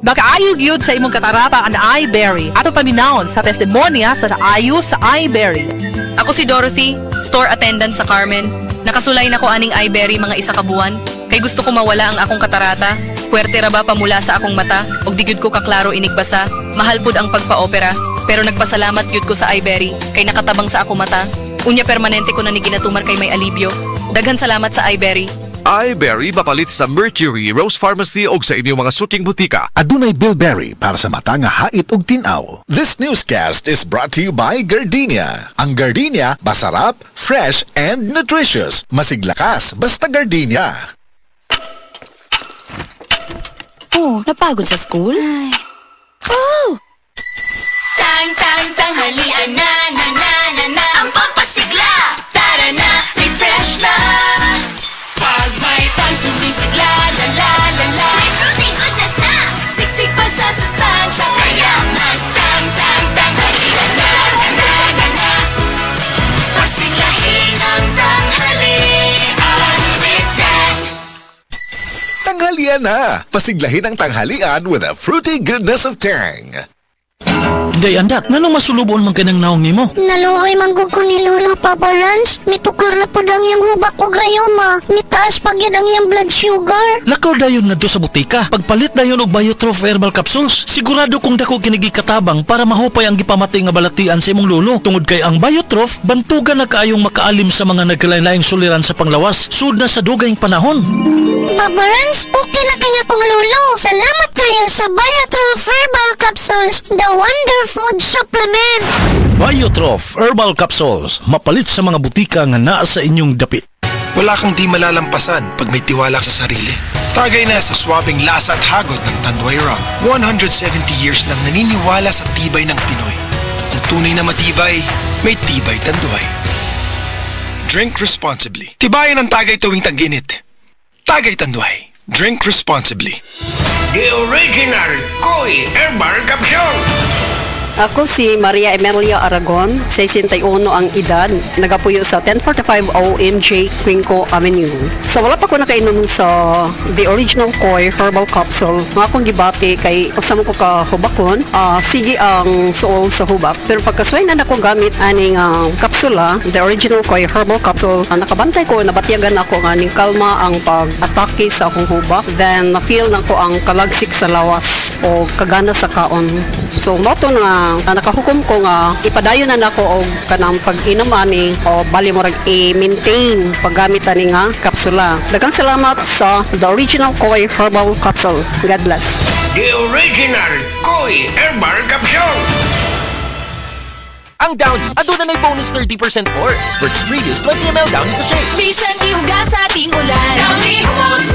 Makaayog yun sa imong katarata ang iBerry. Ato paminahon sa testimonya sa naayo sa iBerry. Ako si Dorothy, store attendant sa Carmen. Nakasulay na ko aning iBerry mga isa ka buwan. Kay gusto ko mawala ang akong katarata. Puwerte ra ba pamula sa akong mata? Og di gyud ko kaklaro inigbasa. Mahal pud ang pagpa-opera. Pero nagpasalamat gyud ko sa iBerry. Kay nakatabang sa akong mata. Unya permanente ko na ni ginatumar kay may alibyo. Daghan salamat sa iBerry. iBerry mapalit sa Mercury, Rose Pharmacy o sa inyong mga suking butika. Adunay Bilberry para sa mata nga hait ug tinaw. This newscast is brought to you by Gardenia. Ang Gardenia, masarap, fresh, and nutritious. Masiglakas, basta Gardenia. Oh, napagod sa school? Ay. Oh! Tanghalian na, ang pampasigla. Tara na, refresh na. Pag may pagsumisigla, la. May fruity goodness na. Siksik pa sa sustansya. Kaya tanghalian na. Pasiglahin ang tanghalian with Dan. Tanghalian na! Pasiglahin ang tanghalian with a fruity goodness of Tang. Day andak, nanong masulubon man kanang naong nimo? Naluoy manggug ko ni Lola Papa Rans. Mitukar na po ang iyang hubak ko gayoma. Mitaas pag yan ang iyang blood sugar. Lakaw dayon nga do sa butika. Pagpalit dayon og Biotrof herbal capsules. Sigurado kung dako kinigi katabang para mahupay ang gipamati nga balatian sa imong lolo. Tungod kay ang Biotrof bantugan na kaayong makaalim sa mga nagkalain-laing suliran sa panglawas. Sud na sa dugayng panahon. Papa Rans, okay na kanya kong lolo. Salamat kayo sa Biotrof Herbal Capsules, the Wonder Food Supplement. Biotrof herbal capsules. Mapalit sa mga butika nga naa sa inyong dapit. Wala kang di malalampasan pag may tiwala sa sarili. Tagay na sa swabing lasa at hagod ng Tanduay Rum. 170 years nang naniniwala sa tibay ng Pinoy. Ang tunay na matibay, may tibay Tanduay. Drink responsibly. Tibayan ang Tagay tuwing tag-init. Tagay Tanduay. Drink responsibly. The original Koi Herbal Capsule. Ako si Maria Emelia Aragon, 61 ang edad, nagapuyo sa 1045 OMJ Quinco Avenue. Sa wala pa ko nakainom sa the original Koi Herbal Capsule, mga akong gibati kay usam ko ka hubakon, sige ang suol sa hubak. Pero pagkasway na ako gamit aning kapsula, the original Koi Herbal Capsule, nakabantay ko, nabatyagan ako nga ning kalma ang pag-atake sa akong hubak. Then na-feel na ko ang kalagsik sa lawas o kagana sa kaon. So moto na nakahukom ko nga ipadayon na nako og kanang pag-inom ani o bali mo rag i-maintain paggamit ani nga kapsula. Daghang salamat sa the original Koi Herbal Capsule. God bless. The original Koi Herbal Capsule. Ang Downy, aduna na'y bonus 30% for versus previous 20 ml Downy sa shake. Bisan iuga sa ating ulan. Downy humot.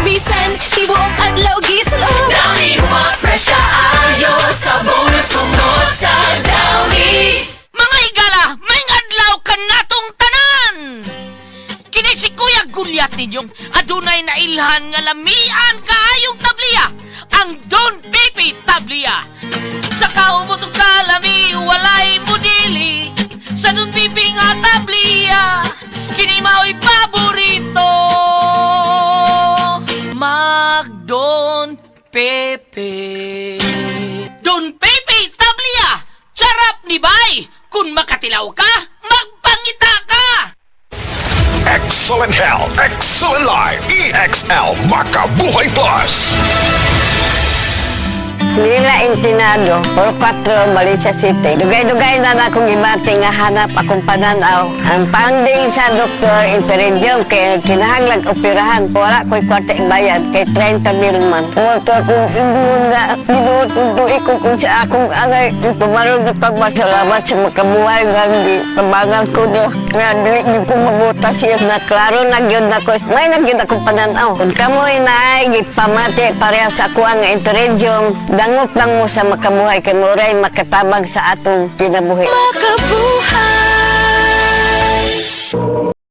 Bisan tibuok adlaw gisulod. Downy humot. Fresh ka ayo sa bonus humot sa Downy. Mga igala, may adlaw ka natong tanan. Kini si Kuya Gulyat ninyong adunay na ilhan nga lamian kaayong tabliya. Ang Don Pepe Tablia. Sa kaumutong kalami, walay mudili. Sa Don Pepe nga tablia, kini mao'y paborito. Mag Don Pepe. Don Pepe Tablia, sarap ni bay. Kung makatilaw ka, magpangita ka. Excellent health, excellent life. EXL Makabuhay Plus. Nila Intinado, Puro 4, Valencia City. Dugay-dugay na akong gibati nga hanap akong pananaw. Ang panding sa doktor, interediyon, kay kinahanglag operahan. Wala ko'y kwarta bayad, kay 30 mil man. Motor kong ingon nga, ginuot ko kung sa akong angay. Itumarong na pagmasalamat sa makabuhay nga di tabangan ko na. Nga dili niyo kong mabuta siya na klaro nagyod na ko. May nagyod akong pananaw. Kung kamoy na ay gipamati pareha sa ako ang interediyon, dangot lang mo sa makabuhay kay Muray makatabang sa atong kinabuhi. Makabuhay.